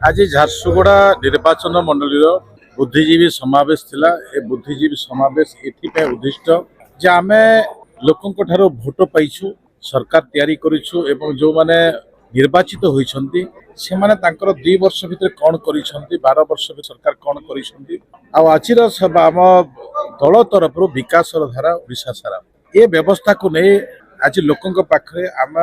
आज झारसुगुड़ा निर्वाचन मंडल बुद्धिजीवी समावेश थिला। ए बुद्धिजीवी समावेश एथिपे उद्दिष्ट जे आमे लोकंक ठारो भोट पाइछु, सरकार तैयारी करिछु एवं जो माने निर्वाचित होइछंती से माने तांकर 2 वर्ष भितर कोन करिछंती, 12 वर्ष भितर सरकार कोन करिछंती आ आचिर सब आम दल तरफ विकास धारा ओडिशा सारा ए व्यवस्था को नै आज लोकंक पाखरे आम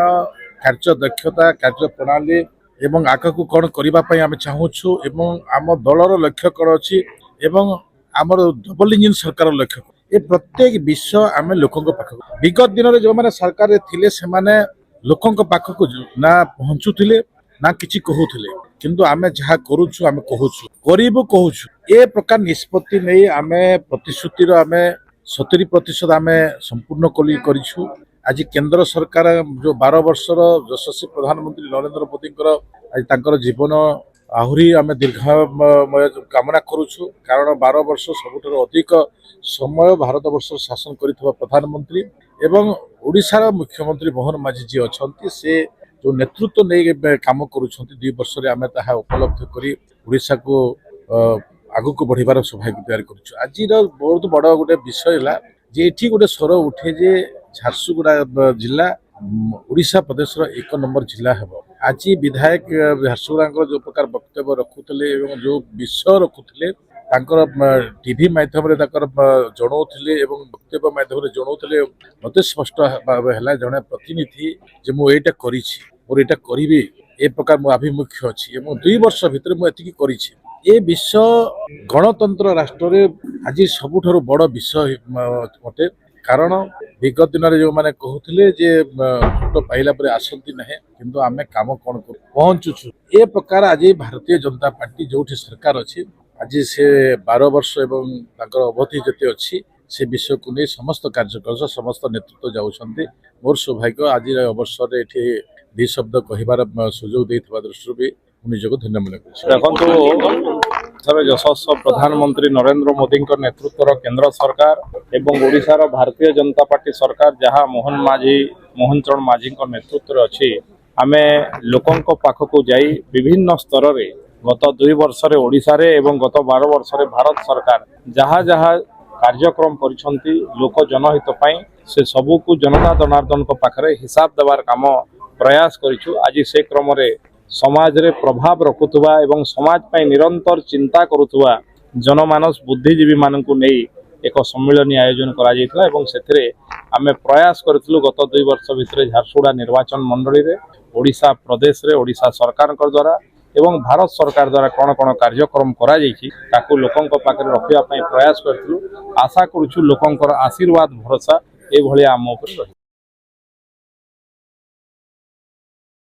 कार्य दक्षता कार्य प्रणाली एवं आगक कौन करने आम चाहूँ एवं आम दलर लक्ष्य कौन अच्छी एवं आमर डबल इंजिन सरकार लक्ष्य ये प्रत्येक विषय आम लोकों पाखक विगत दिन में जो मैंने सरकार थे से लोकों पाखक ना पहुँचुले ना किसी कहूले किंतु आम जहाँ करुचु आम कहूँ ए प्रकार निष्पत्ति नहीं आम प्रतिश्रुतिर आम 70% आम संपूर्ण करूँ। आज केंद्र सरकार जो 12 वर्षर यशस्वी प्रधानमंत्री नरेंद्र मोदी आज जीवन आहरी आम दीर्घमय कामना करुचु कारण 12 वर्ष सबुठ अधिक समय भारत वर्ष शासन कर प्रधानमंत्री एवं ओडिशार मुख्यमंत्री मोहन माझी जी अच्छा से जो नेतृत्व नहीं काम करुँच 2 वर्ष आम ताहा उपलब्ध कर ओडिशा को आग को बढ़िबार सौभाग्य तैयारी करुचु। आज बहुत बड़ गोटे विषय है जे एठी गोटे स्वर उठे जे झारसुगुड़ा जिला ओडिशा प्रदेश 1 नंबर जिला है। आज विधायक झारसुगुड़ा जो प्रकार वक्तव्य रखुले जो विषय रखुले टीवी माध्यम जनाऊले वक्तव्य माध्यम जनाऊले मत स्पष्ट भाव है जड़े प्रतिनिधि जे मुझे मोर यहाँ करी ए प्रकार मो आभिमुख्य अच्छी 2 वर्ष भितर मुझे ए विषय गणतंत्र राष्ट्र आज सबुठ बड़ विषय अटे कारण विगत दिन में जो मैंने कहते जे भोट पाइला पर आसती ना किंतु आम कम कौन पहुँचुछु ए प्रकार आज भारतीय जनता पार्टी जो सरकार अच्छी आज से 12 वर्ष एवं अवधि जिते अच्छी से विषय को नहीं समस्त कार्यकर्ता समस्त नेतृत्व जाऊँच मोर सौभाग्य आज अवसर ये 2 शब्द कहबार सुजोग देथिबा दृष्टि भी निजको धन्य मन कर यशस्वी प्रधानमंत्री नरेंद्र मोदी नेतृत्व केंद्र सरकार एवं ओडिशार भारतीय जनता पार्टी सरकार जहाँ मोहन चरण माझी नेतृत्व अच्छी आमे लोकों पाखक जाई विभिन्न स्तर रे गत 2 वर्ष ओडिशा रे एवं गत 12 वर्ष भारत सरकार जहाँ जहाँ कार्यक्रम करिसंती लोक जनहित पाई से सबू को जनता जनार्दन पाखरे हिसाब देवार काम प्रयास करिछु। आज से क्रम रे समाज रे प्रभाव रखुवा एवं समाज पाई निरंतर चिंता करुवा जनमानस बुद्धिजीवी मानकु नहीं एक सम्मेलन आयोजन करा जायतिला एवं सेथिरे आमे प्रयास करथिलु गत 2 वर्ष भितर झारसुगुड़ा निर्वाचन मंडली रे ओडिशा प्रदेश रे ओडिशा सरकार द्वारा एवं भारत सरकार द्वारा कौन कौन कार्यक्रम करा जायछि ताकू लोकंक पाखरे रखिया पई प्रयास करथिलु। आशा करूछु लोकंकर आशीर्वाद भरोसा ए भली आम ऊपर रही।